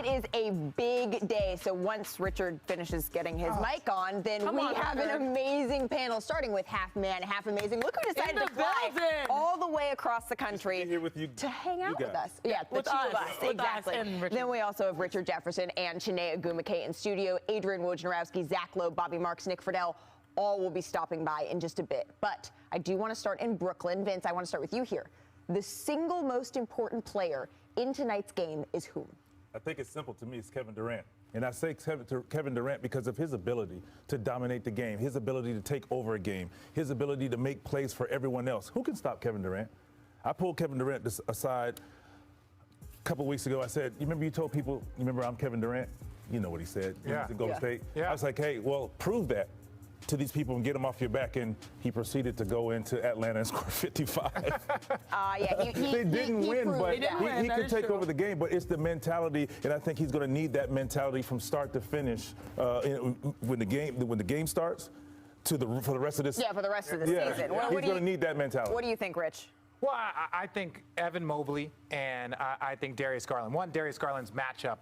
It is a big day. So once Richard finishes getting his mic on, then we have an amazing panel, starting with half man, half amazing. Look who decided to fly all the way across the country here with you, to hang out with us. Yeah, the two of us. Exactly. Then we also have Richard Jefferson and Chiney Ogwumike in studio, Adrian Wojnarowski, Zach Lowe, Bobby Marks, Nick Friedel. All will be stopping by in just a bit. But I do want to start in Brooklyn. Vince, I want to start with you here. The single most important player in tonight's game is whom? I think it's simple to me. It's Kevin Durant. And I say Kevin Durant because of his ability to dominate the game, his ability to take over a game, his ability to make plays for everyone else. Who can stop Kevin Durant? I pulled Kevin Durant aside a couple weeks ago. I said, you told people, you remember I'm Kevin Durant? You know what he said. He was in Golden State. Yeah. I was like, hey, well, prove that to these people and get them off your back. And he proceeded to go into Atlanta and score 55. They didn't win, but he could take over the game. But it's the mentality, and I think he's going to need that mentality from start to finish when the game starts for the rest of this. Yeah, for the rest of the season. He's going to need that mentality. What do you think, Rich? Well, I think Evan Mobley and I think Darius Garland. Darius Garland's matchup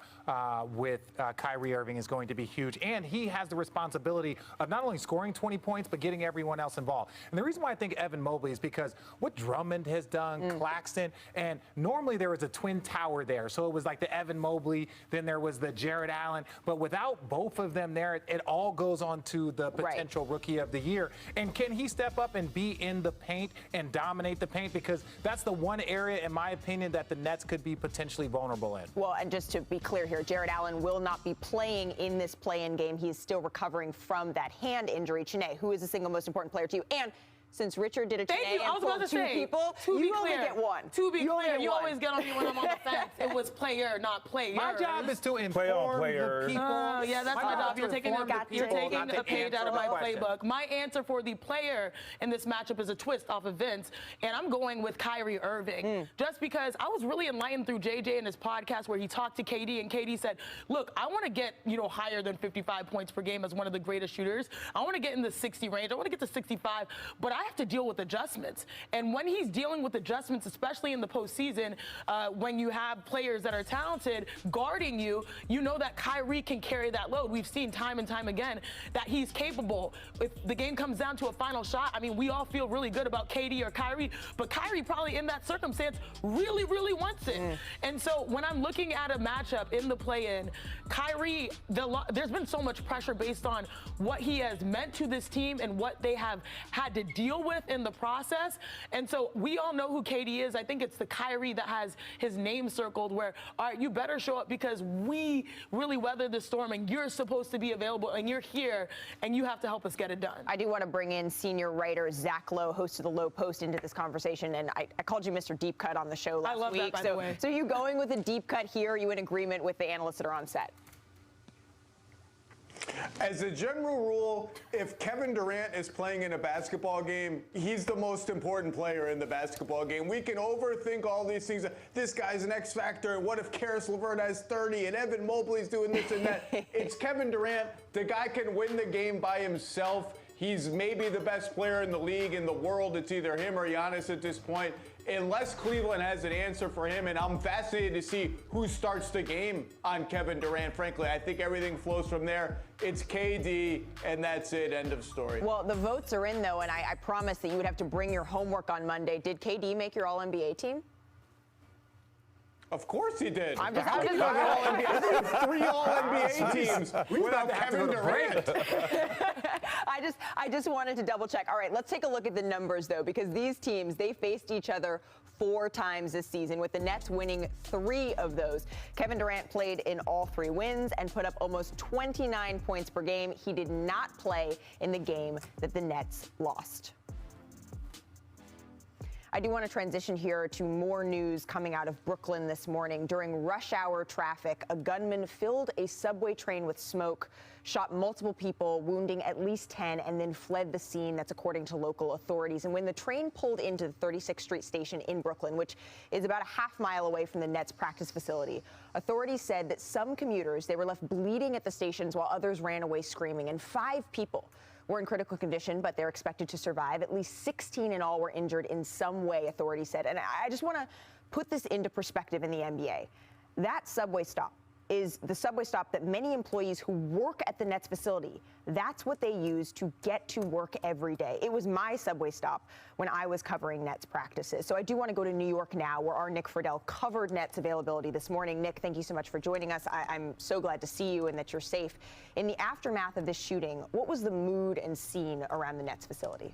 with Kyrie Irving is going to be huge. And he has the responsibility of not only scoring 20 points, but getting everyone else involved. And the reason why I think Evan Mobley is because what Drummond has done, Claxton, and normally there was a twin tower there. So it was like the Evan Mobley, then there was the Jared Allen. But without both of them there, it all goes on to the potential rookie of the year. And can he step up and be in the paint and dominate the paint? Because that's the one area, in my opinion, that the Nets could be potentially vulnerable in. Well, and just to be clear here, Jared Allen will not be playing in this play-in game. He is still recovering from that hand injury. Chiney, who is the single most important player to you? And since Richard did a Chiney and pulled two people, you only get one. To be clear, you always get on me when I'm on the fence. It was player, not player. My job is to inform the people. Yeah, that's my job. You're taking a page out of my playbook. My answer for the player in this matchup is a twist off of Vince, and I'm going with Kyrie Irving. Just because I was really enlightened through JJ and his podcast where he talked to KD, and KD said, look, I want to get higher than 55 points per game as one of the greatest shooters. I want to get in the 60 range. I want to get to 65, but I have to deal with adjustments. And when he's dealing with adjustments, especially in the postseason, when you have players that are talented guarding you, you know that Kyrie can carry that load. We've seen time and time again that he's capable. If the game comes down to a final shot, I mean, we all feel really good about KD or Kyrie, but Kyrie probably in that circumstance really, really wants it. And so when I'm looking at a matchup in the play-in, Kyrie, there's been so much pressure based on what he has meant to this team and what they have had to deal with in the process. And so we all know who KD is. I think it's the Kyrie that has his name circled where, all right, you better show up because we really weathered the storm and you're supposed to be available and you're here and you have to help us get it done. I do want to bring in senior writer Zach Lowe, host of the Lowe Post, into this conversation. And I called you Mr. Deep Cut on the show last week. I love that, by the way. So are you going with a deep cut here? Are you in agreement with the analysts that are on set? As a general rule, if Kevin Durant is playing in a basketball game, he's the most important player in the basketball game. We can overthink all these things. This guy's an X factor. And what if Karis LeVert has 30 and Evan Mobley's doing this and that? It's Kevin Durant. The guy can win the game by himself. He's maybe the best player in the league, in the world. It's either him or Giannis at this point. Unless Cleveland has an answer for him, and I'm fascinated to see who starts the game on Kevin Durant, frankly. I think everything flows from there. It's KD, and that's it. End of story. Well, the votes are in, though, and I promised that you would have to bring your homework on Monday. Did KD make your All-NBA team? Of course he did. I'm just All-NBA. 3 All-NBA teams without Kevin Durant. I just wanted to double check. All right, let's take a look at the numbers, though, because these teams, they faced each other 4 times this season, with the Nets winning 3 of those. Kevin Durant played in all 3 wins and put up almost 29 points per game. He did not play in the game that the Nets lost. I do want to transition here to more news coming out of Brooklyn this morning. During rush hour traffic, a gunman filled a subway train with smoke, shot multiple people, wounding at least 10, and then fled the scene. That's according to local authorities. And when the train pulled into the 36th Street station in Brooklyn, which is about a half-mile away from the Nets practice facility, authorities said that some commuters, they were left bleeding at the stations while others ran away screaming. And 5 people were in critical condition, but they're expected to survive. At least 16 in all were injured in some way, authorities said. And I just want to put this into perspective in the NBA. That subway stop is the subway stop that many employees who work at the Nets facility, that's what they use to get to work every day. It was my subway stop when I was covering Nets practices. So I do want to go to New York now, where our Nick Friedel covered Nets availability this morning. Nick, thank you so much for joining us. I'm so glad to see you and that you're safe. In the aftermath of this shooting, what was the mood and scene around the Nets facility?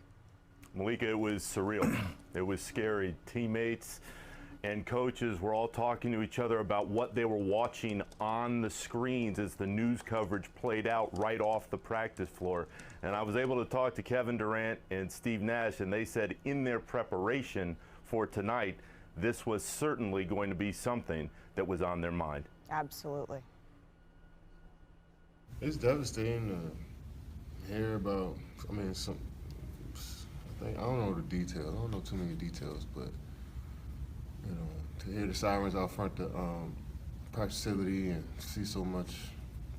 Malika, it was surreal. It was scary. Teammates and coaches were all talking to each other about what they were watching on the screens as the news coverage played out right off the practice floor. And I was able to talk to Kevin Durant and Steve Nash, and they said in their preparation for tonight, this was certainly going to be something that was on their mind. Absolutely. It's devastating to hear about, I don't know the details. I don't know too many details, but to hear the sirens out front the practice facility and see so much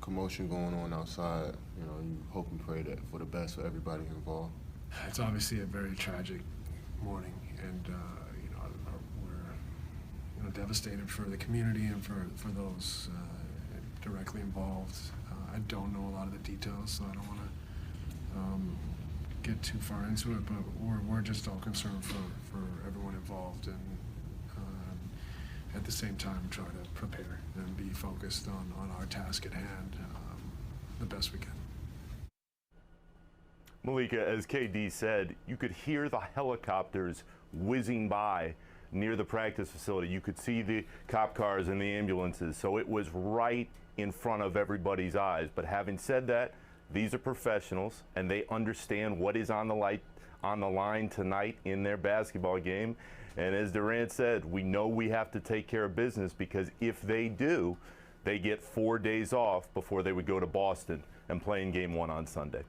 commotion going on outside, you hope and pray that for the best for everybody involved. It's obviously a very tragic morning, and we're devastated for the community and for those directly involved. I don't know a lot of the details, so I don't want to get too far into it, but we're just all concerned for everyone involved, and at the same time try to prepare and be focused on our task at hand the best we can. Malika, as KD said, you could hear the helicopters whizzing by near the practice facility. You could see the cop cars and the ambulances, so it was right in front of everybody's eyes. But having said that, these are professionals, and they understand what is on the line tonight in their basketball game. And as Durant said, we know we have to take care of business, because if they do, they get 4 days off before they would go to Boston and play in Game 1 on Sunday.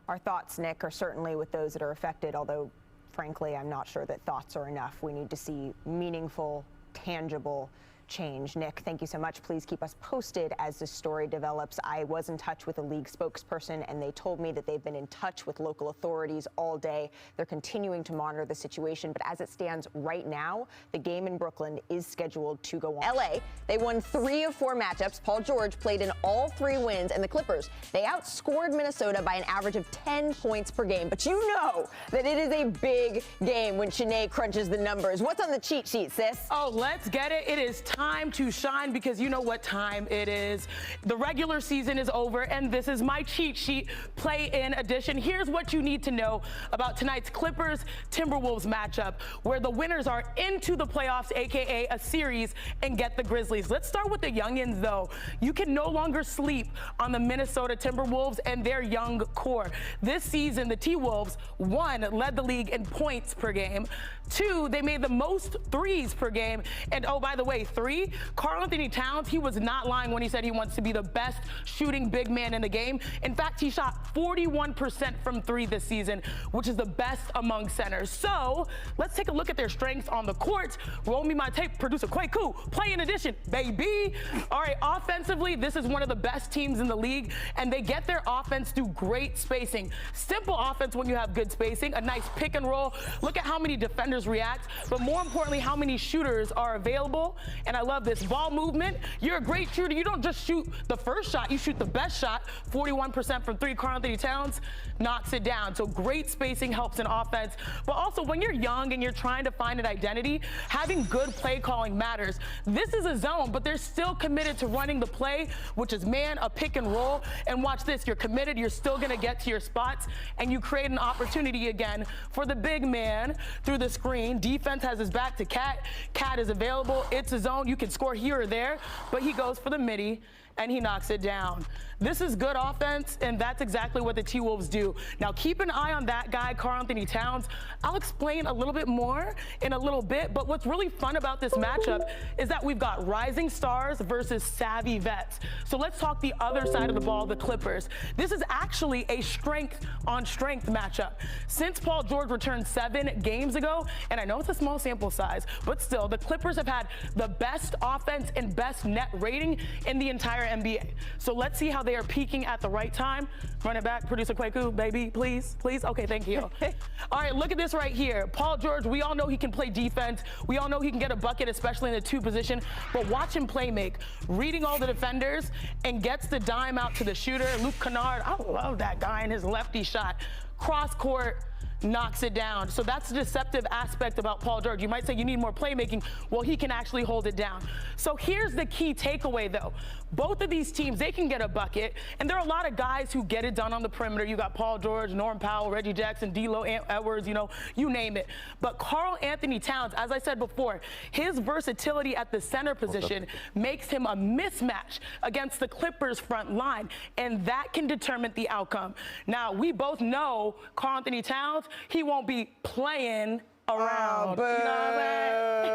Our thoughts, Nick, are certainly with those that are affected, although, frankly, I'm not sure that thoughts are enough. We need to see meaningful, tangible change. Nick, thank you so much. Please keep us posted as this story develops. I was in touch with a league spokesperson, and they told me that they've been in touch with local authorities all day. They're continuing to monitor the situation, but as it stands right now, the game in Brooklyn is scheduled to go on. LA, they won 3 of 4 matchups. Paul George played in all 3 wins, and the Clippers, they outscored Minnesota by an average of 10 points per game. But you know that it is a big game when Shanae crunches the numbers. What's on the cheat sheet, sis? Oh, let's get it. It is time to shine, because you know what time it is. The regular season is over, and this is my cheat sheet play-in edition. Here's what you need to know about tonight's Clippers-Timberwolves matchup, where the winners are into the playoffs, aka a series, and get the Grizzlies. Let's start with the youngins, though. You can no longer sleep on the Minnesota Timberwolves and their young core. This season, the T-Wolves, 1, led the league in points per game. 2, they made the most threes per game. And oh, by the way, 3, Karl-Anthony Towns, he was not lying when he said he wants to be the best shooting big man in the game. In fact, he shot 41% from 3 this season, which is the best among centers. So let's take a look at their strengths on the court. Roll me my tape, producer Kwaku. Play-in edition, baby. All right, offensively, this is one of the best teams in the league, and they get their offense through great spacing. Simple offense when you have good spacing, a nice pick and roll. Look at how many defenders react, but more importantly, how many shooters are available. And I love this ball movement. You're a great shooter. You don't just shoot the first shot, you shoot the best shot. 41% from 3. Karl-Anthony Towns knocks it down. So great spacing helps in offense. But also, when you're young and you're trying to find an identity, having good play calling matters. This is a zone, but they're still committed to running the play, which is man, a pick and roll. And watch this, you're committed, you're still gonna get to your spots, and you create an opportunity again for the big man through the screen. Defense has his back to Cat. Cat is available. It's a zone. You can score here or there, but he goes for the midi and he knocks it down. This is good offense, and that's exactly what the T-Wolves do. Now, keep an eye on that guy, Karl-Anthony Towns. I'll explain a little bit more in a little bit, but what's really fun about this matchup is that we've got rising stars versus savvy vets. So let's talk the other side of the ball, the Clippers. This is actually a strength-on-strength matchup. Since Paul George returned 7 games ago, and I know it's a small sample size, but still, the Clippers have had the best offense and best net rating in the entire NBA. So let's see how they are peaking at the right time. Run it back, producer Kwaku, baby, please. Okay, thank you. All right, look at this right here. Paul George, we all know he can play defense. We all know he can get a bucket, especially in the 2 position. But watch him play make, reading all the defenders, and gets the dime out to the shooter. Luke Kennard, I love that guy and his lefty shot. Cross court, knocks it down. So that's the deceptive aspect about Paul George. You might say you need more playmaking. Well, he can actually hold it down. So here's the key takeaway, though. Both of these teams, they can get a bucket, and there are a lot of guys who get it done on the perimeter. You got Paul George, Norm Powell, Reggie Jackson, D'Lo Edwards, you name it. But Karl Anthony Towns, as I said before, his versatility at the center position makes him a mismatch against the Clippers front line, and that can determine the outcome. Now, we both know Karl Anthony Towns, he won't be playing around. Oh, you know what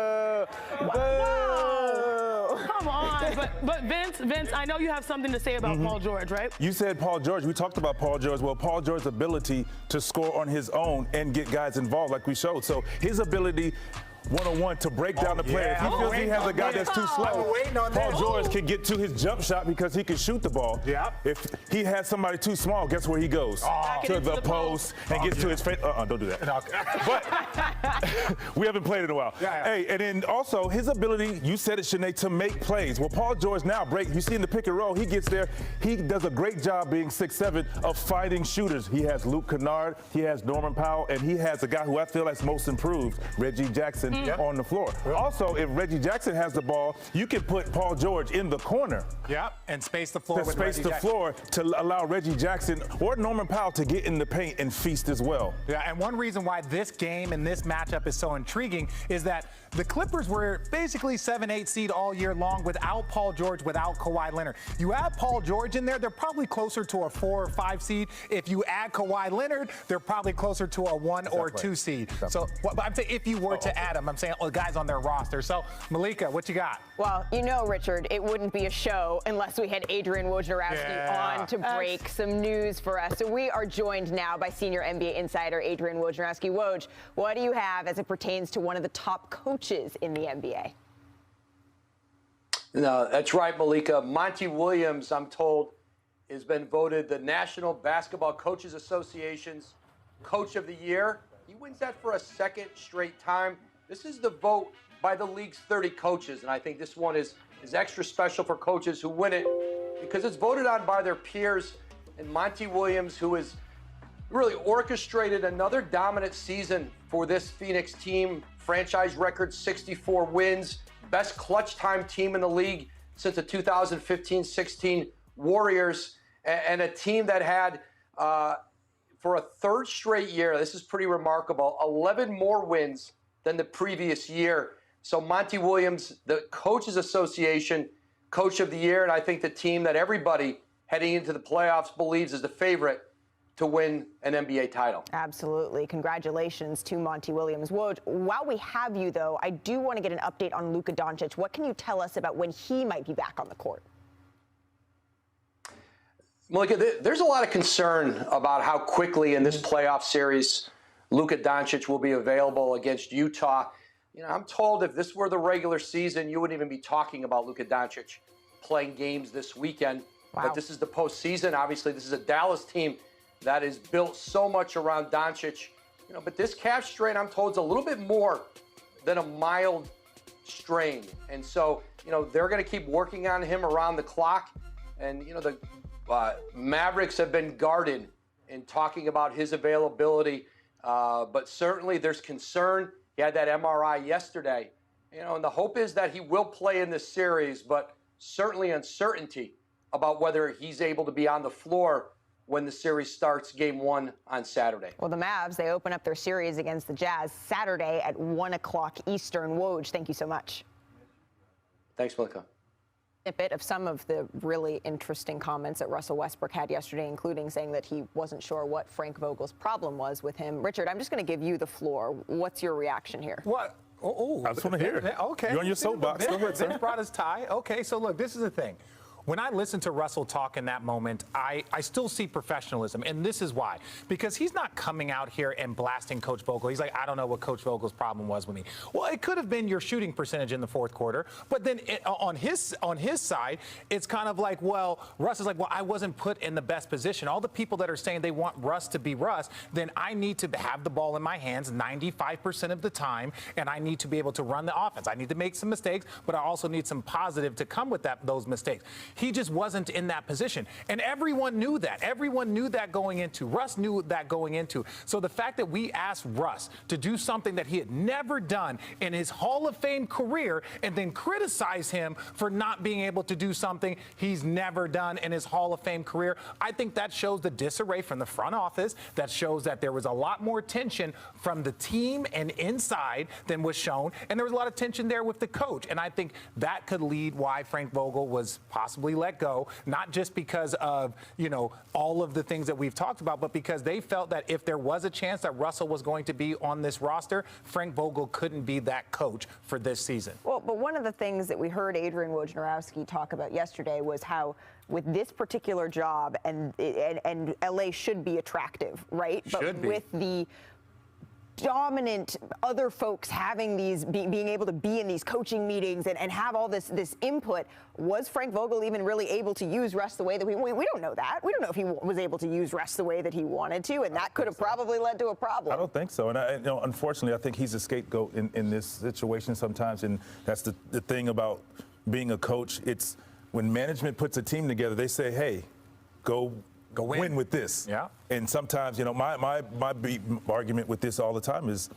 I mean? Wow. Come on. But Vince, I know you have something to say about Paul George, right? You said Paul George. We talked about Paul George. Well, Paul George's ability to score on his own and get guys involved like we showed. So his ability one-on-one to break down the player. If he feels he has a guy that's too slow, Paul George can get to his jump shot because he can shoot the ball. If he has somebody too small, guess where he goes? To the post and gets to his face. Don't do that. But we haven't played in a while. Hey, and then also his ability, you said it, Shanae, to make plays. Well, Paul George now you see in the pick and roll, he gets there. He does a great job being 6'7" of finding shooters. He has Luke Kennard, he has Norman Powell, and he has a guy who I feel is most improved, Reggie Jackson, on the floor. Also, if Reggie Jackson has the ball, you can put Paul George in the corner. And space the floor with Reggie Jackson. To allow Reggie Jackson or Norman Powell to get in the paint and feast as well. And one reason why this game and this matchup is so intriguing is that the Clippers were basically 7-8 seed all year long without Paul George, without Kawhi Leonard. You add Paul George in there, they're probably closer to a 4 or 5 seed. If you add Kawhi Leonard, they're probably closer to a 1 or 2 seed. So I'm saying if you were to add them, I'm saying guys on their roster. So Malika, what you got? Well, Richard, it wouldn't be a show unless we had Adrian Wojnarowski on to break some news for us. So we are joined now by senior NBA insider Adrian Wojnarowski. Woj, what do you have as it pertains to one of the top coaches in the NBA? No, that's right, Malika. Monty Williams, I'm told, has been voted the National Basketball Coaches Association's Coach of the Year. He wins that for a second straight time. This is the vote by the league's 30 coaches, and I think this one is extra special for coaches who win it because it's voted on by their peers. And Monty Williams, who has really orchestrated another dominant season for this Phoenix team, franchise record 64 wins, best clutch time team in the league since the 2015-16 Warriors, and a team that had, for a third straight year, this is pretty remarkable, 11 more wins than the previous year. So Monty Williams, the Coaches Association Coach of the Year, and I think the team that everybody heading into the playoffs believes is the favorite to win an NBA title. Absolutely. Congratulations to Monty Williams. Woj, while we have you, though, I do want to get an update on Luka Doncic. What can you tell us about when he might be back on the court? Malika, there's a lot of concern about how quickly in this playoff series Luka Doncic will be available against Utah. I'm told if this were the regular season, you wouldn't even be talking about Luka Doncic playing games this weekend. Wow. But this is the postseason. Obviously, this is a Dallas team that is built so much around Doncic. But this calf strain, I'm told, is a little bit more than a mild strain. And so, they're going to keep working on him around the clock. And, the Mavericks have been guarded in talking about his availability. But certainly there's concern. He had that MRI yesterday. And the hope is that he will play in this series, but certainly uncertainty about whether he's able to be on the floor when the series starts game 1 on Saturday. Well, the Mavs, they open up their series against the Jazz Saturday at 1 o'clock Eastern. Woj, thank you so much. Thanks, Malika. A bit of some of the really interesting comments that Russell Westbrook had yesterday, including saying that he wasn't sure what Frank Vogel's problem was with him. Richard, I'm just going to give you the floor. What's your reaction here? What? I just want to hear it. Okay. You're on your soapbox. Go ahead, sir. Vince brought his tie. Okay, so look, this is the thing. when I listen to Russell talk in that moment, I still see professionalism. And this is why. Because he's not coming out here and blasting Coach Vogel. He's like, I don't know what Coach Vogel's problem was with me. Well, it could have been your shooting percentage in the fourth quarter. But then on his side, it's kind of like, well, Russ is like, well, I wasn't put in the best position. All the people that are saying they want Russ to be Russ, then I need to have the ball in my hands 95% of the time, and I need to be able to run the offense. I need to make some mistakes, but I also need some positive to come with those mistakes. He just wasn't in that position. And everyone knew that. Everyone knew that going into. Russ knew that going into. So the fact that we asked Russ to do something that he had never done in his Hall of Fame career and then criticize him for not being able to do something he's never done in his Hall of Fame career, I think that shows the disarray from the front office. That shows that there was a lot more tension from the team and inside than was shown. And there was a lot of tension there with the coach. And I think that could lead why Frank Vogel was possibly let go, not just because of, all of the things that we've talked about, but because they felt that if there was a chance that Russell was going to be on this roster, Frank Vogel couldn't be that coach for this season. Well, but one of the things that we heard Adrian Wojnarowski talk about yesterday was how with this particular job, and LA should be attractive, right? Should be. With the dominant other folks having these, being able to be in these coaching meetings and have all this input, was Frank Vogel even really able to use Russ the way that we don't know that. We don't know if he was able to use Russ the way that he wanted to, and that could have probably led to a problem. I don't think so. And unfortunately, I think he's a scapegoat in this situation sometimes. And that's the thing about being a coach. It's when management puts a team together, they say, hey, go win with this. Yeah. And sometimes, my big argument with this all the time is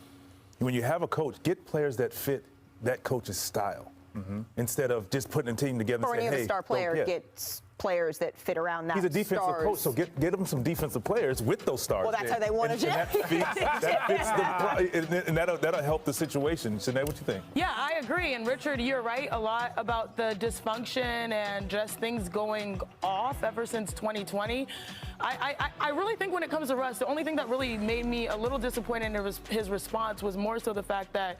when you have a coach, get players that fit that coach's style instead of just putting a team together and saying, hey, the star player gets players that fit around that. He's a defensive coach, so get him some defensive players with those stars. Well, that's how they want to and that'll help the situation. Sinead, what you think? Yeah, I agree. And Richard, you're right a lot about the dysfunction and just things going off ever since 2020. I really think when it comes to Russ, the only thing that really made me a little disappointed in his response was more so the fact that,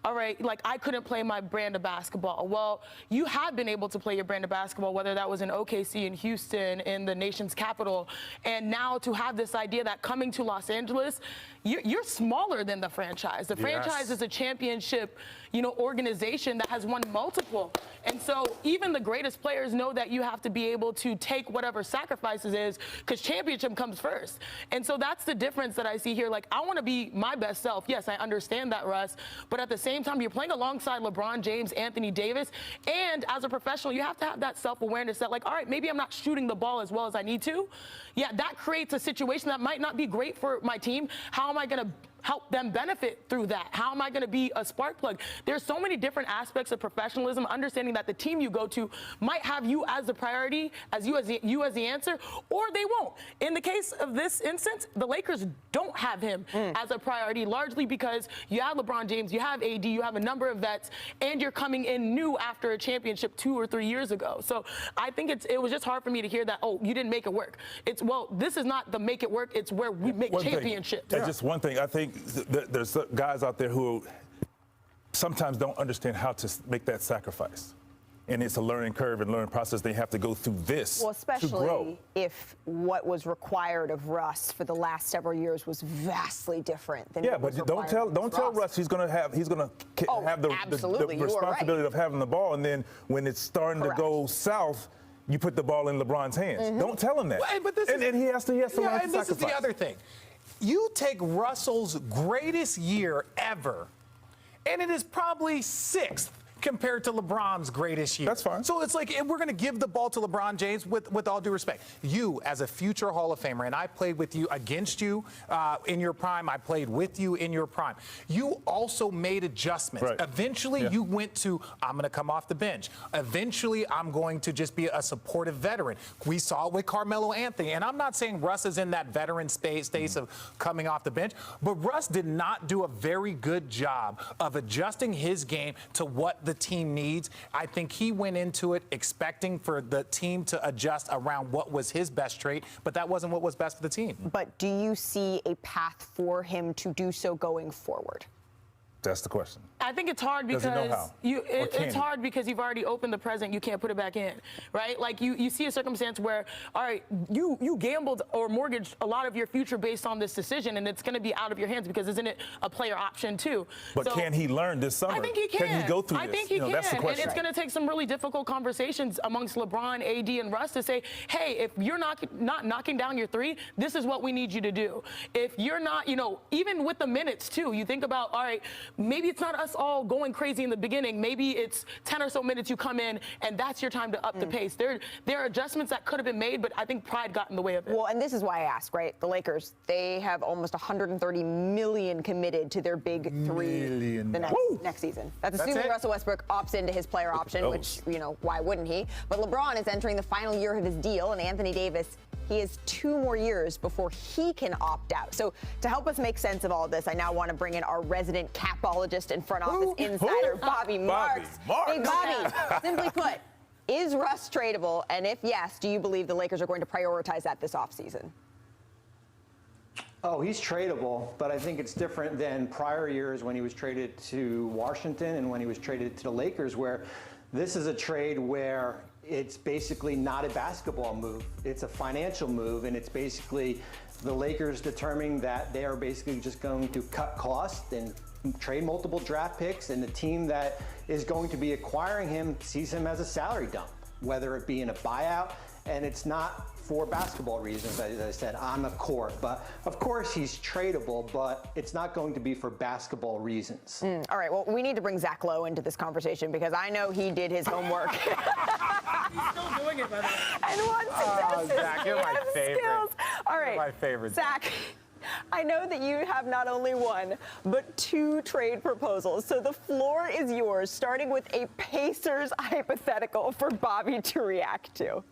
all right, like I couldn't play my brand of basketball. Well, you have been able to play your brand of basketball, whether that was in OKC, in Houston, in the nation's capital, and now to have this idea that coming to Los Angeles, you're smaller than the franchise. The franchise is a championship, organization that has won multiple. And so even the greatest players know that you have to be able to take whatever sacrifices is, because championship comes first. And so that's the difference that I see here. Like, I want to be my best self. Yes, I understand that, Russ. But at the same time, you're playing alongside LeBron James, Anthony Davis. And as a professional, you have to have that self-awareness that, like, all right, maybe I'm not shooting the ball as well as I need to. Yeah, that creates a situation that might not be great for my team. How am I going to help them benefit through that? How am I going to be a spark plug? There's so many different aspects of professionalism, understanding that the team you go to might have you as the priority, as you as the answer, or they won't. In the case of this instance, the Lakers don't have him as a priority, largely because you have LeBron James, you have AD, you have a number of vets, and you're coming in new after a championship 2 or 3 years ago. So I think it was just hard for me to hear that, oh, you didn't make it work. Well, this is not the make it work, it's where we make championships. Just one thing, I think there's guys out there who sometimes don't understand how to make that sacrifice. And it's a learning curve and learning process. They have to go through this to grow. Especially if what was required of Russ for the last several years was vastly different than what was required. Don't tell Russ he's going to have the responsibility of having the ball, and then when it's starting to go south, you put the ball in LeBron's hands. Don't tell him that. But and he has to learn to sacrifice. This is the other thing. You take Russell's greatest year ever, and it is probably 6th compared to LeBron's greatest year. That's fine. So it's like, we're going to give the ball to LeBron James with all due respect. You, as a future Hall of Famer, and I played with you against you in your prime. I played with you in your prime. You also made adjustments. Right. Eventually, you went to, I'm going to come off the bench. Eventually, I'm going to just be a supportive veteran. We saw it with Carmelo Anthony. And I'm not saying Russ is in that veteran space of coming off the bench, but Russ did not do a very good job of adjusting his game to what the team needs. I think he went into it expecting for the team to adjust around what was his best trait, but that wasn't what was best for the team. But do you see a path for him to do so going forward? That's the question. I think it's hard Does he know because how? it's hard because you've already opened the present. You can't put it back in, right? Like you see a circumstance where, all right, you gambled or mortgaged a lot of your future based on this decision, and it's going to be out of your hands because isn't it a player option too? But So, can he learn this summer? I think he can. Can he go through I this? think he can. That's the And question. it's going to take some really difficult conversations amongst LeBron, AD, and Russ to say, hey, if you're not knocking down your three, this is what we need you to do. If you're not, even with the minutes too, you think about, all right, maybe it's not us all going crazy in the beginning. Maybe it's 10 or so minutes you come in, and that's your time to up the pace. There are adjustments that could have been made, but I think pride got in the way of it. Well, and this is why I ask, right? The Lakers, they have almost $130 million committed to their big three next season. That's assuming Russell Westbrook opts into his player option, which, why wouldn't he? But LeBron is entering the final year of his deal, and Anthony Davis, he has 2 more years before he can opt out. So to help us make sense of all of this, I now want to bring in our resident capologist and front office insider, Bobby Marks. Hey, Bobby, simply put, is Russ tradable? And if yes, do you believe the Lakers are going to prioritize that this offseason? Oh, he's tradable, but I think it's different than prior years when he was traded to Washington and when he was traded to the Lakers, where this is a trade where it's basically not a basketball move. It's a financial move, and it's basically the Lakers determining that they are basically just going to cut costs and trade multiple draft picks, and the team that is going to be acquiring him sees him as a salary dump, whether it be in a buyout, and it's not for basketball reasons, as I said, on the court. But of course he's tradable, but it's not going to be for basketball reasons. All right, well, we need to bring Zach Lowe into this conversation because I know he did his homework. He's still doing it, by the way. And wants to Zach, you're my favorite. skills. All right, You're my favorite. Zach, I know that you have not only one, but 2 trade proposals. So the floor is yours, starting with a Pacers hypothetical for Bobby to react to.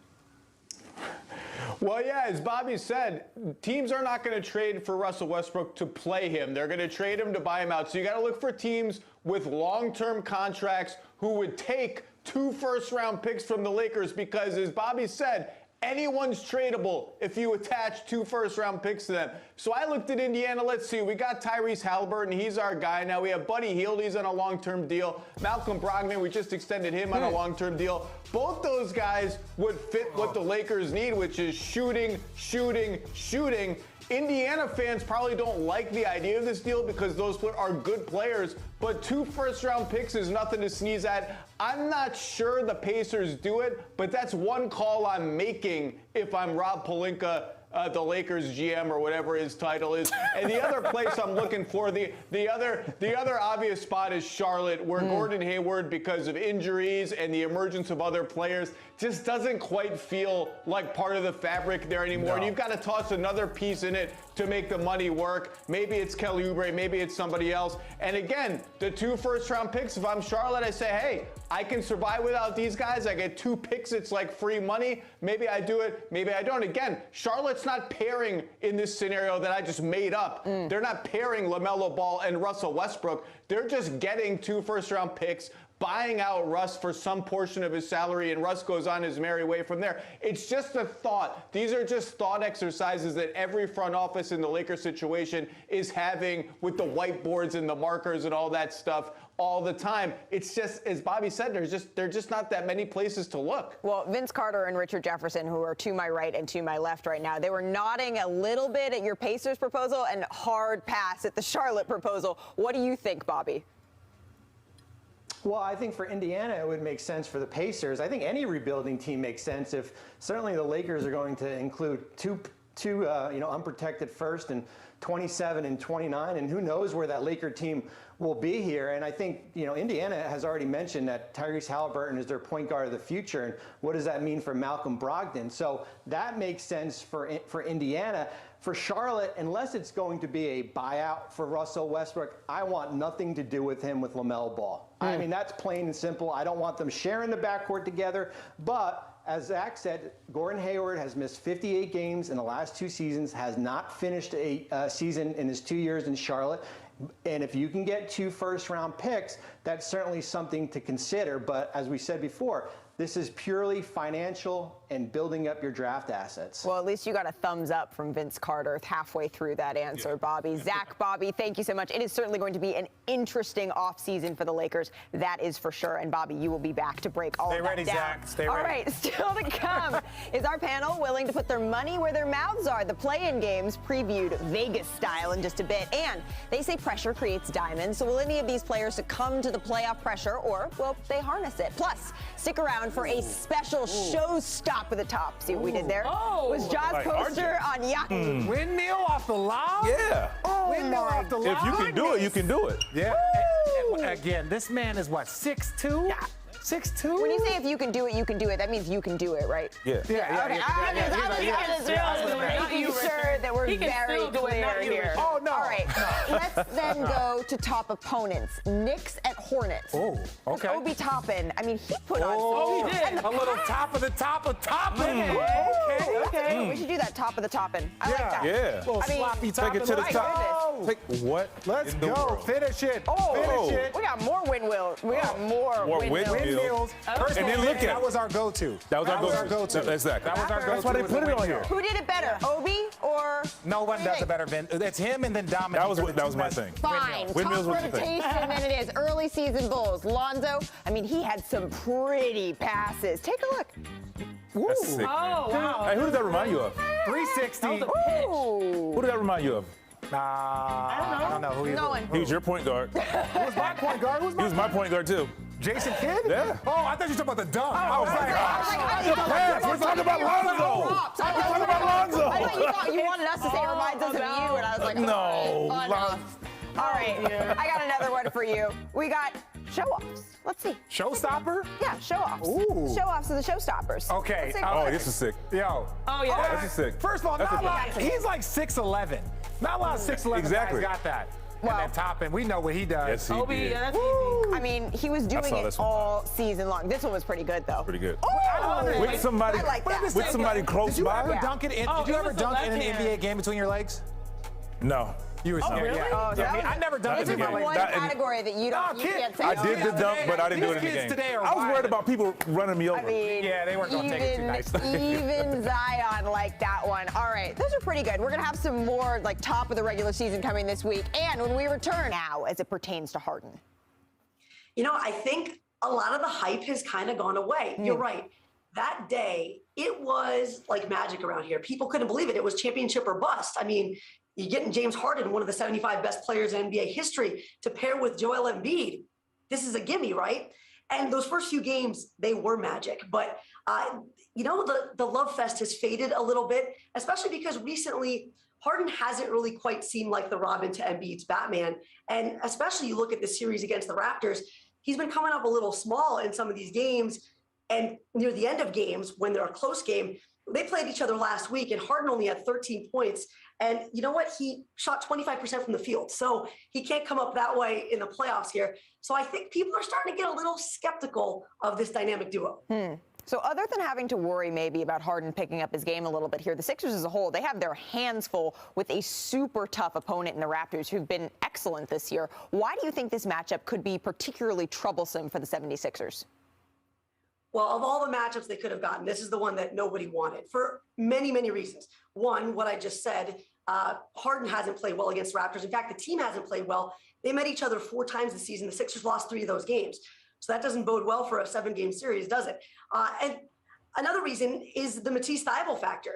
Well, yeah, as Bobby said, teams are not going to trade for Russell Westbrook to play him. They're going to trade him to buy him out. So you got to look for teams with long-term contracts who would take 2 first-round picks from the Lakers because, as Bobby said, anyone's tradable if you attach 2 first-round picks to them. So I looked at Indiana. Let's see. We got Tyrese Halliburton. He's our guy. Now we have Buddy Hield. He's on a long-term deal. Malcolm Brogdon, we just extended him on a long-term deal. Both those guys would fit what the Lakers need, which is shooting, shooting, shooting. Indiana fans probably don't like the idea of this deal because those are good players, but 2 first-round picks is nothing to sneeze at. I'm not sure the Pacers do it, but that's one call I'm making if I'm Rob Pelinka, the Lakers GM or whatever his title is. And the other place I'm looking for, the other obvious spot is Charlotte, where Gordon Hayward, because of injuries and the emergence of other players, just doesn't quite feel like part of the fabric there anymore. And you've got to toss another piece in it to make the money work. Maybe it's Kelly Oubre, maybe it's somebody else. And again, the 2 first-round picks, if I'm Charlotte, I say, hey, I can survive without these guys. I get 2 picks. It's like free money. Maybe I do it. Maybe I don't. Again, Charlotte's not pairing in this scenario that I just made up. They're not pairing LaMelo Ball and Russell Westbrook. They're just getting 2 first-round picks, buying out Russ for some portion of his salary, and Russ goes on his merry way from there. It's just a thought. These are just thought exercises that every front office in the Lakers situation is having with the whiteboards and the markers and all that stuff all the time. It's just, as Bobby said, there's just not that many places to look. Well, Vince Carter and Richard Jefferson, who are to my right and to my left right now, they were nodding a little bit at your Pacers proposal and hard pass at the Charlotte proposal. What do you think, Bobby? Well, I think for Indiana, it would make sense for the Pacers. I think any rebuilding team makes sense if certainly the Lakers are going to include two unprotected first and 27 and 29, and who knows where that Laker team will be here. And I think, Indiana has already mentioned that Tyrese Halliburton is their point guard of the future, and what does that mean for Malcolm Brogdon? So that makes sense for Indiana. For Charlotte, unless it's going to be a buyout for Russell Westbrook, I want nothing to do with him with LaMelo Ball. I mean, that's plain and simple. I don't want them sharing the backcourt together. But as Zach said, Gordon Hayward has missed 58 games in the last 2 seasons, has not finished a season in his 2 years in Charlotte. And if you can get 2 first-round picks, that's certainly something to consider. But as we said before, This is purely financial and building up your draft assets. Well, at least you got a thumbs up from Vince Carter halfway through that answer, Bobby. Zach, Bobby, thank you so much. It is certainly going to be an interesting offseason for the Lakers. That is for sure. And Bobby, you will be back to break all of that down. Stay ready, Zach. Stay ready. All right, still to come. Is our panel willing to put their money where their mouths are? The play-in games previewed Vegas style in just a bit. And they say pressure creates diamonds. So will any of these players succumb to the playoff pressure, or will they harness it? Plus, stick around for a special show stop at the top. See what we did there? Was Jaws Like poster on Yahoo. Windmill off the lob? Yeah. Windmill off the lob? If you can do it, you can do it. Yeah. Again, this man is what, 6'2"? Yeah. 6'2"? When you say if you can do it, you can do it, that means you can do it, right? Yeah. Okay, I was making sure that we're very clear here. Oh, no. All right, let's then go to top opponents. Knicks at Hornets. Oh, okay. Obi Toppin, I mean, he put on. Oh, he did. A little top of the top of Toppin. Okay. We should do that top of the Toppin. I like that. Yeah. Little sloppy Take Toppin. it to the my top. Take what? Let's in the go. world? Finish it. Oh, Finish it. we got more windmills. We got more windmills. Windmills. First And of then all, look at that it. was our go-to. That was our go-to. go-to. Exactly. That was our go-to. That's why they was put the it on windmill. here. Who did it better, Obi or? No one does Vince? it better, Vin. It's him and then Dominic. That was my thing. Fine. Windmills was Tough the thing. rotation than it is early season Bulls. Lonzo, I mean, he had some pretty passes. Take a look. That's sick. Oh, wow. Hey, who does that remind you of? 360. Ooh. Who did that remind you of? I don't know who he No was. one. He was your point guard. He Who was my point guard? Who's my was my point guard too. Jason Kidd? Yeah. Oh, I thought you were talking about the dunk. I was like, pass. We're talking about Lonzo. We're talking about Lonzo. I thought you wanted us to say it reminds us of you, and I was like, No, all right, Lonzo. enough. All right, I got another one for you. We got show-offs. Let's see. Showstopper? Yeah, show-offs. Ooh. Show-offs are the showstoppers. Okay. Let's see. Oh, this is sick. Yo. Oh, yeah. This is sick. First of all, That's not a a lot. He's like 6'11". Not a lot of 6'11" Exactly. guys got that. Well- and then Toppin, we know what he does. Yes, he Obi, did. yeah, that's easy. I mean, he was doing saw it this one. all season long. This one was pretty good, though. Pretty good. Oh, With somebody, I like that. with somebody close Did you by. ever dunk it in? Oh, did you it ever was the dunk in an left hand. NBA game between your legs? No. You were scared. really? Yeah. Oh, so Yeah, that was- I never dunked This in is my the legs. one That- category that you don't. No, You kid. can't say. I no. did the dunk, but I didn't do These it in the kids game. today are I was worried wild. about people running me over. I mean, Yeah, they weren't gonna take it too nicely. Even Zion liked that one. All right, those are pretty good. We're gonna have some more like top of the regular season coming this week, and when we return now, as it pertains to Harden. You know, I think a lot of the hype has kind of gone away. You're right. That day, it was like magic around here. People couldn't believe it. It was championship or bust. I mean, you're getting James Harden, one of the 75 best players in NBA history, to pair with Joel Embiid. This is a gimme, right? And those first few games, they were magic. But, you know, the love fest has faded a little bit, especially because recently Harden hasn't really quite seemed like the Robin to Embiid's Batman. And especially you look at the series against the Raptors, he's been coming up a little small in some of these games. And near the end of games, when they're a close game, they played each other last week, and Harden only had 13 points. And you know what? He shot 25% from the field. So he can't come up that way in the playoffs here. So I think people are starting to get a little skeptical of this dynamic duo. So other than having to worry maybe about Harden picking up his game a little bit here, the Sixers as a whole, they have their hands full with a super tough opponent in the Raptors who've been excellent this year. Why do you think this matchup could be particularly troublesome for the 76ers? Well, of all the matchups they could have gotten, this is the one that nobody wanted for many, many reasons. One, what I just said, Harden hasn't played well against Raptors. In fact, the team hasn't played well. They met each other 4 times this season. The Sixers lost 3 of those games. So that doesn't bode well for a 7-game series, does it? And another reason is the Matisse Thybulle factor.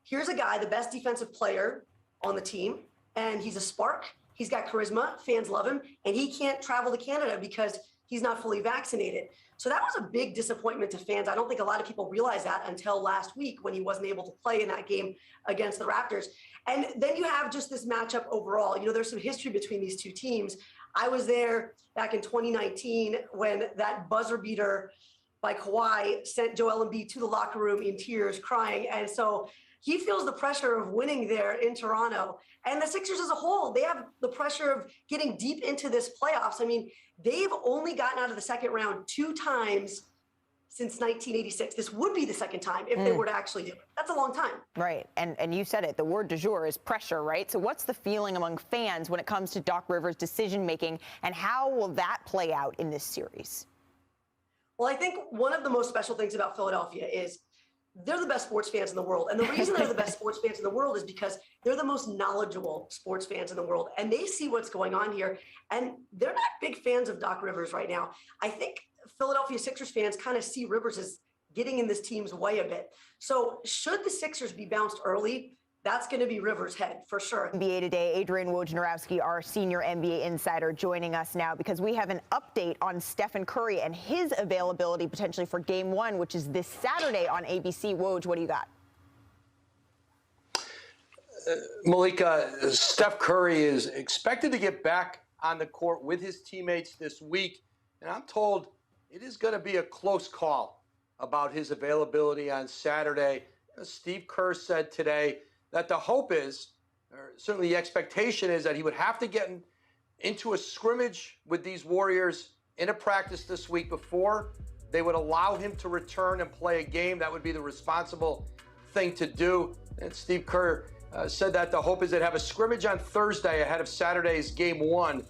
Here's a guy, the best defensive player on the team, and he's a spark. He's got charisma. Fans love him. And he can't travel to Canada because he's not fully vaccinated. So that was a big disappointment to fans. I don't think a lot of people realized that until last week when he wasn't able to play in that game against the Raptors. And then you have just this matchup overall. You know, there's some history between these two teams. I was there back in 2019 when that buzzer beater by Kawhi sent Joel Embiid to the locker room in tears, crying. And so he feels the pressure of winning there in Toronto. And the Sixers as a whole, they have the pressure of getting deep into this playoffs. I mean, they've only gotten out of the second round 2 times since 1986. This would be the second time if they were to actually do it. That's a long time. Right. And you said it. The word du jour is pressure, right? So what's the feeling among fans when it comes to Doc Rivers' decision-making, and how will that play out in this series? Well, I think one of the most special things about Philadelphia is they're the best sports fans in the world. And the reason they're the best sports fans in the world is because they're the most knowledgeable sports fans in the world. And they see what's going on here. And they're not big fans of Doc Rivers right now. I think Philadelphia Sixers fans kind of see Rivers as getting in this team's way a bit. So should the Sixers be bounced early, that's going to be Rivers' head for sure. NBA Today, Adrian Wojnarowski, our senior NBA insider, joining us now because we have an update on Stephen Curry and his availability potentially for Game 1, which is this Saturday on ABC. Woj, what do you got? Malika, Steph Curry is expected to get back on the court with his teammates this week, and I'm told it is going to be a close call about his availability on Saturday. Steve Kerr said today that the hope is, or certainly the expectation is, that he would have to get into a scrimmage with these Warriors in a practice this week before they would allow him to return and play a game. That would be the responsible thing to do. And Steve Kerr said that the hope is they'd have a scrimmage on Thursday ahead of Saturday's Game 1.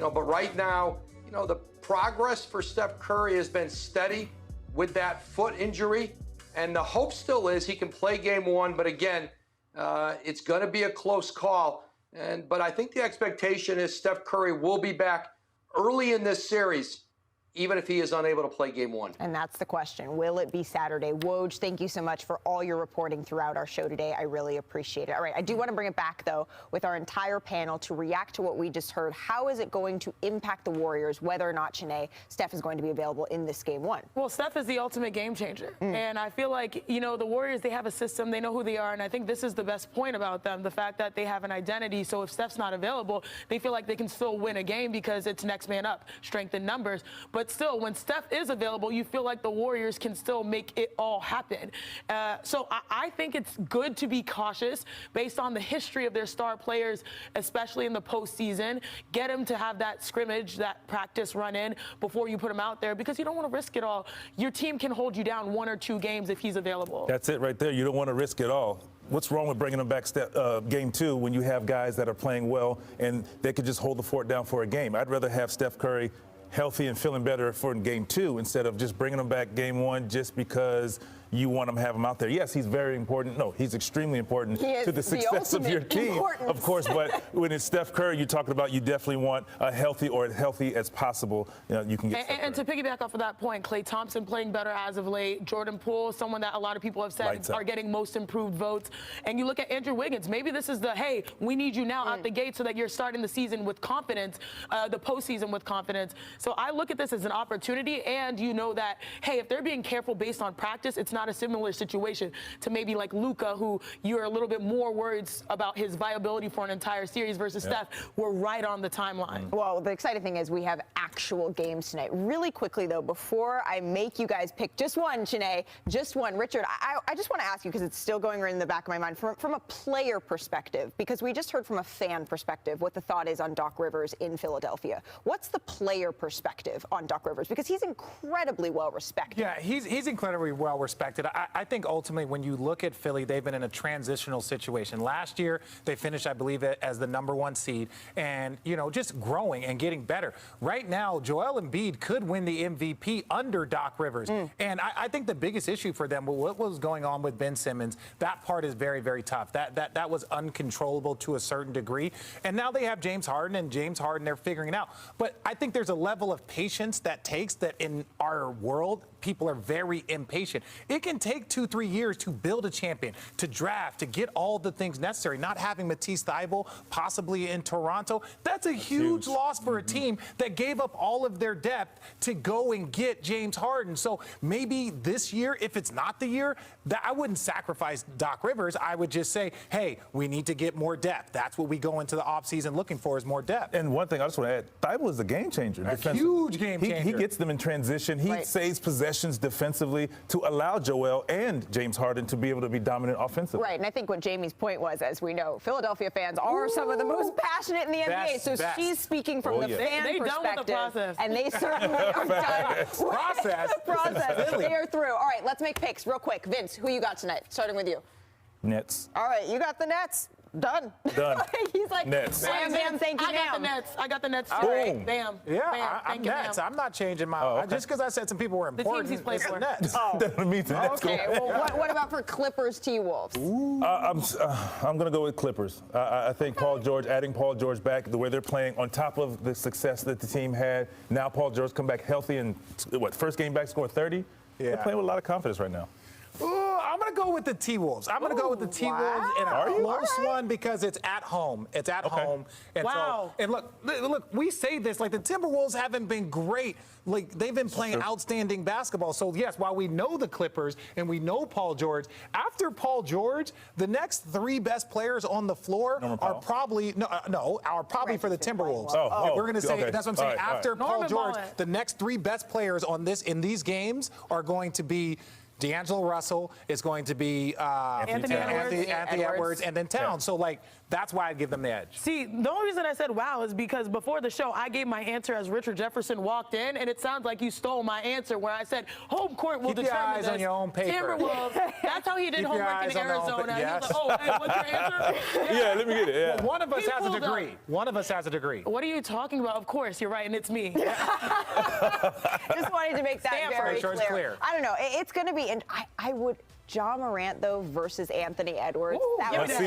But right now, the progress for Steph Curry has been steady with that foot injury. And the hope still is he can play Game 1. But again, it's going to be a close call. But I think the expectation is Steph Curry will be back early in this series, even if he is unable to play Game 1. And that's the question. Will it be Saturday? Woj, thank you so much for all your reporting throughout our show today. I really appreciate it. All right, I do want to bring it back, though, with our entire panel to react to what we just heard. How is it going to impact the Warriors, whether or not, Shanae, Steph is going to be available in this Game 1? Well, Steph is the ultimate game changer. And I feel like, the Warriors, they have a system. They know who they are. And I think this is the best point about them, the fact that they have an identity. So if Steph's not available, they feel like they can still win a game because it's next man up, strength in numbers. But still, when Steph is available, you feel like the Warriors can still make it all happen. So I think it's good to be cautious based on the history of their star players, especially in the postseason. Get them to have that scrimmage, that practice run in before you put him out there, because you don't want to risk it all. Your team can hold you down 1 or 2 games if he's available. That's it right there. You don't want to risk it all. What's wrong with bringing them back Game 2 when you have guys that are playing well and they could just hold the fort down for a game? I'd rather have Steph Curry healthy and feeling better for Game 2 instead of just bringing them back Game 1 just because you want them to have him out there. Yes, he's very important. No, he's extremely important to the success of your team, of course. But when it's Steph Curry, you're talking about, you definitely want a healthy or as healthy as possible. You can get. And to piggyback off of that point, Klay Thompson playing better as of late. Jordan Poole, someone that a lot of people have said are getting most improved votes. And you look at Andrew Wiggins. Maybe this is the, hey, we need you now out the gate so that you're starting the season with confidence, the postseason with confidence. So I look at this as an opportunity, and you know that, hey, if they're being careful based on practice, it's not a similar situation to maybe like Luka, who you're a little bit more worried about his viability for an entire series versus Steph. We're right on the timeline. Well, the exciting thing is we have actual games tonight. Really quickly, though, before I make you guys pick just one, Shanae, just one. Richard, I just want to ask you, because it's still going right in the back of my mind, from a player perspective, because we just heard from a fan perspective what the thought is on Doc Rivers in Philadelphia. What's the player perspective on Doc Rivers? Because he's incredibly well respected. Yeah, he's incredibly well respected. I think ultimately when you look at Philly, they've been in a transitional situation. Last year, they finished, I believe, as the #1 seed and, just growing and getting better. Right now, Joel Embiid could win the MVP under Doc Rivers. And I think the biggest issue for them, what was going on with Ben Simmons, that part is very, very tough. That was uncontrollable to a certain degree. And now they have James Harden, they're figuring it out. But I think there's a level of patience that takes that in our world. People are very impatient. It can take 2-3 years to build a champion, to draft, to get all the things necessary. Not having Matisse Thybulle possibly in Toronto, that's a huge loss for a team that gave up all of their depth to go and get James Harden. So maybe this year, if it's not the year, that I wouldn't sacrifice Doc Rivers. I would just say, hey, we need to get more depth. That's what we go into the offseason looking for, is more depth. And one thing I just want to add, Thybulle is a game changer. A huge game changer. He gets them in transition. He saves possessions defensively to allow Joel and James Harden to be able to be dominant offensively. Right, and I think what Jamie's point was, as we know, Philadelphia fans are some of the most passionate in the NBA. So she's speaking from the fan perspective. Done with the process. And they certainly are done. Process. They are through. All right, let's make picks real quick. Vince, who you got tonight? Starting with you. Nets. All right, you got the Nets. Done. He's like, Nets. bam, bam, thank you, I got the ma'am. Nets. I got the Nets. All Too. right. Bam. Yeah, Bam. I'm Thank you, Nets. ma'am. I'm not changing my. Oh, okay. Just because I said some people were The important. teams he's played it's for. the Nets. That means the Nets Okay, go. well, what about for Clippers T-Wolves? I'm going to go with Clippers. I think adding Paul George back, the way they're playing, on top of the success that the team had, now Paul George come back healthy and, first game back scored 30? They're playing with a lot of confidence right now. Ooh, I'm going to go with the T-Wolves. I'm going to go with the T-Wolves in a close one because it's at home. It's at home. And Wow. So, and look, we say this, like the Timberwolves haven't been great. Like they've been playing outstanding basketball. So yes, while we know the Clippers and we know Paul George, after Paul George, the next three best players on the floor are probably for the Timberwolves. We're going to say that's what I'm saying. After Paul George, the next three best players in these games are going to be D'Angelo Russell, is going to be Anthony Edwards, and then Towns. So, that's why I'd give them the edge. See, the only reason I said wow is because before the show, I gave my answer as Richard Jefferson walked in, and it sounds like you stole my answer where I said home court will Keep determine your eyes this. on your own paper. Timberwolves. That's how he did Keep your homework eyes in on the own Arizona. yes. He was like, oh, hey, what's your answer? Yeah, let me get it. Yeah. Well, one of us He has a pulled degree. up. One of us has a degree. What are you talking about? Of course, you're right, and it's me. Just wanted to make that very Make sure it's clear. I don't know. It's going to be, and I would, Ja Morant, though, versus Anthony Edwards. Ooh, that give would me be